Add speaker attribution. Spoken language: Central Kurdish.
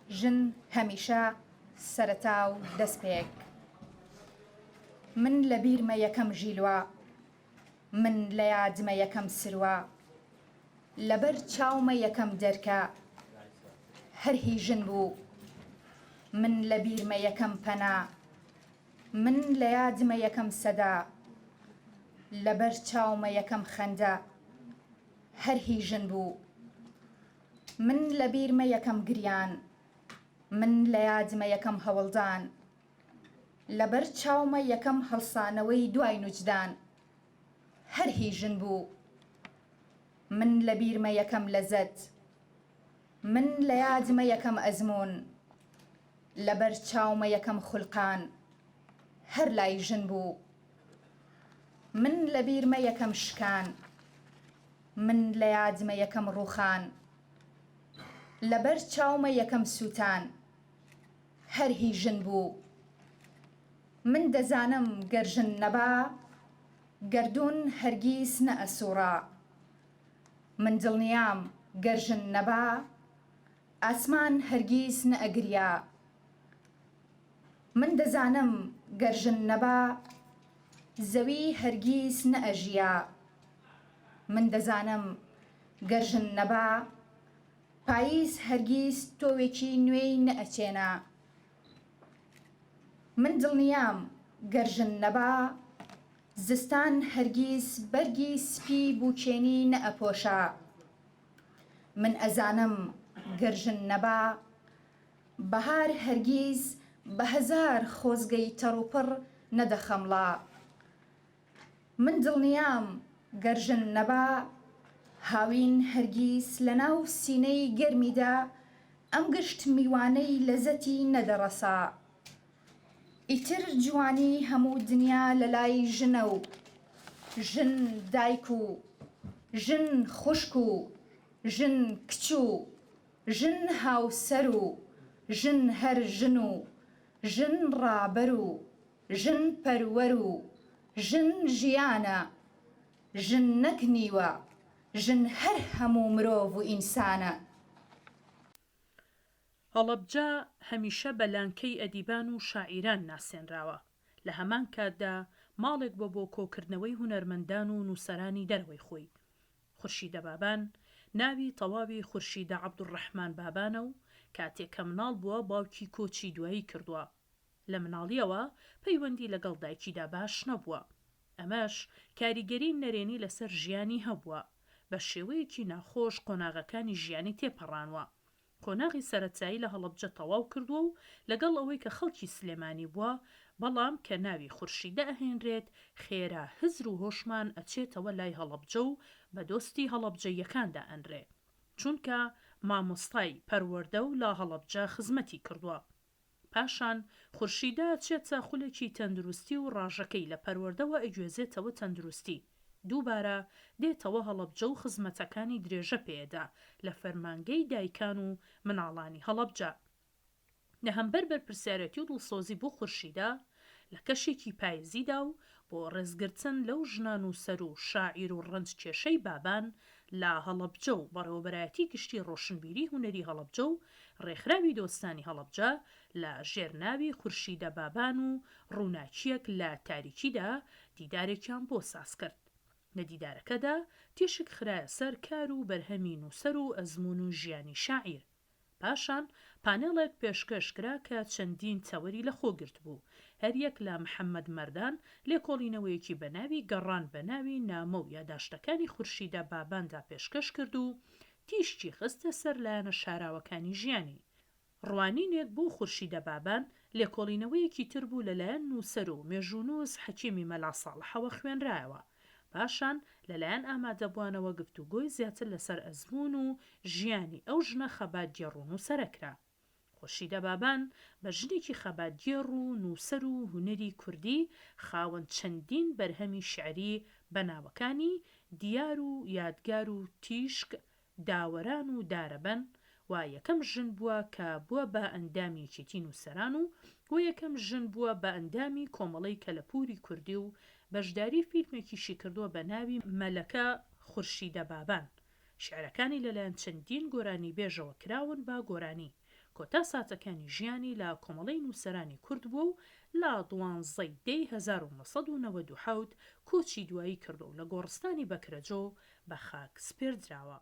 Speaker 1: ژن هەمیشە سەرەتا و دەستپێک. من لە بیرمە یەکەم ژیلوە، من لە یادمە یەکەم سروە، لەبەر چاومە یەکەم دەرکە هەر هیژن بوو. من لە بیرمە یەکەم پەنا، من لە یادمە یەکەم سەدا، لەبەر چاومە یەکەم خەندە هەر هیژن بوو. من لە بیرمە یەکەم گریان، من لە یادمە یەکەم هەوڵدان، لەبەر چاومە یەکەم هەڵسانەوەی دوای نوجدان هەر هیژن بوو. من لە بیرمە یەکەم لەزەت، من لە یادمە یەکەم ئەزمون، لەبەر چاومە یەکەم خولقان هەر لای ژن بوو. من لە بیرمە یەکەم شکان، من لە یادمە یەکەم ڕووخان، لەبەر چاومە یەکەم سووتان هەر هیژن بوو. من دەزانم گەر ژن نەبا گەردوون هەرگیز نەئەسووڕا، من دڵنیام گەر ژن نەبا ئاسمان هەرگیز نەئەگریا. من دەزانم گەر ژن نەبا زەوی هەرگیز نەئەژیا، من دەزانم گەر ژن نەبا پاییز هەرگیز تۆوێکی نوێی نەئەچێنا. من دڵنیام گەر ژن نەبا زستان هەرگیز بەرگی سپی بووکێنی نەئەپۆشا. من ئەزانم گەر ژن نەبا بەهار هەرگیز بە هەزار خۆزگەی تەڕوپڕ نەدەخەمڵا. من دڵنیام گەر ژن نەبا هاوین هەرگیز لەناو سینەی گەرمیدا ئەم گشت میوانەی لەزەتی نەدەڕەسا. ئیتر جوانی هەموو دنیا لەلای ژنە و ژن دایک و ژن خوشک و ژن کچ و ژن هاوسەر و ژن هەر ژن و ژن ڕابەر و ژن پەروەر و ژن ژیانە، ژن نەک نیوە، ژن هەر هەموو مرۆڤ و ئینسانە.
Speaker 2: هەڵەبجە هەمیشە بە لانکەی ئەدیبان و شاعیران ناسێنراوە. لە هەمان کاتدا ماڵێک بۆ کۆکردنەوەی هونەرمەندان و نووسەرانی دەرەوەی خۆی. خورشیدە بابان ناوی تەواوی خورشیدە عەبدوڕەحمان بابانە و کاتێک کە مناڵ بووە باوکی کۆچی دوایی کردووە. لە مناڵیەوە پەیوەندی لەگەڵ دایکیدا باش نەبووە. ئەمەش کاریگەری نەرێنی لەسەر ژیانی هەبووە. بە شێوەیەکی ناخۆش قۆناغەکانی ژیانی تێپەڕانوە. کۆناغی سەرەتایی لە هەڵەبجە تەواو کردووە و لەگەڵ ئەوەی کە خەڵکی سلێمانی بووە بەڵام کە ناوی خورشیدە ئەهێنرێت خێرا هزر و هۆشمان ئەچێتەوە لای هەڵەبجە و بە دۆستی هەڵەبجەیەکاندا ئەنرێ، چونکە مامۆستای پەروەردە و لا هەڵەبجە خزمەتی کردووە. پاشان خورشیدە چێتە خولێکی تەندروستی و ڕاژەکەی لە پەروەردەوە ئەگوێزێتەوە تەندروستی. دووبارە دێتەوە هەڵەبجە و خزمەتەکانی درێژە پێدا لە فەرمانگەی دایکان و مناڵانی هەڵەبجە. لە هەمبەر بەرپرسیارەتی و دڵسۆزی بۆ خورشیدە لە کەشێکی پاییزیدا و بۆ ڕێزگرتن لەو ژنان و سەر و شاعیر و ڕەنج کێشەی بابان لە هەڵەبجە و بەڕێوەبەرایەتی گشتی ڕۆشنبیری هونەری هەڵەبجە و ڕێکخراوی دۆستانی هەڵەبجە لە ژێرناوی خورشیدە بابان و ڕووناکیەک لە تاریکیدا دیدارێکیان بۆ ساز کرد. لە دیدارەکەدا تێشک خرایە سەر کار و بەرهەمی نووسەر و ئەزمون و ژیانی شاعیر. پاشان پانێڵێک پێشکەشکرا کە چەندین تەوەری لە خۆگرت بوو. هەریەک لە محەممەد مەردان لێکۆڵینەوەیەکی بەناوی گەڕان بەناوی نامە و یاداشتەکانی خورشیدە باباندا پێشکەش کرد و تیشتی خستە سەر لایەنە شاراوەکانی ژیانی. ڕوانینێک بۆ خورشیدە بابان لێکۆڵینەوەیەکی تر بوو لەلایەن نووسەر و مێژوونووس حەکیمی مەلا ساڵحەوە خوێنرایەوە. پاشان لەلایەن ئامادەبوانەوە گفتوگۆی زیاتر لەسەر ئەزمون و ژیانی ئەو ژنە خەباتگێڕ و نووسەرەکرا. خورشیدە بابان بە ژنێکی خەباتگێڕ و نووسەر و هونەری کوردی خاوەن چەندین بەرهەمی شیعری بەناوەکانی دیار و یادگار و تیشک، داوەران و دارەبەن و یەکەم ژن بووە کە بووە بە ئەندامی یەکێتی نووسەران و یەکەم ژن بووە بە ئەندامی کۆمەڵەی کەلەپوری کوردی و بەشداری فیلمێکیشی کردووە بە ناوی مەلەکە خورشیدە بابان. شیعرەکانی لەلایەن چەندین گۆرانی بێژەوە کراون بە گۆرانی. کۆتا ساچەکانی ژیانی لە کۆمەڵەی نووسەرانی کورد بووە و لە 12/1997 کۆچی دوایی کردو و لە گۆڕستانی بەکرەجۆ بە خاک سپێردراوە.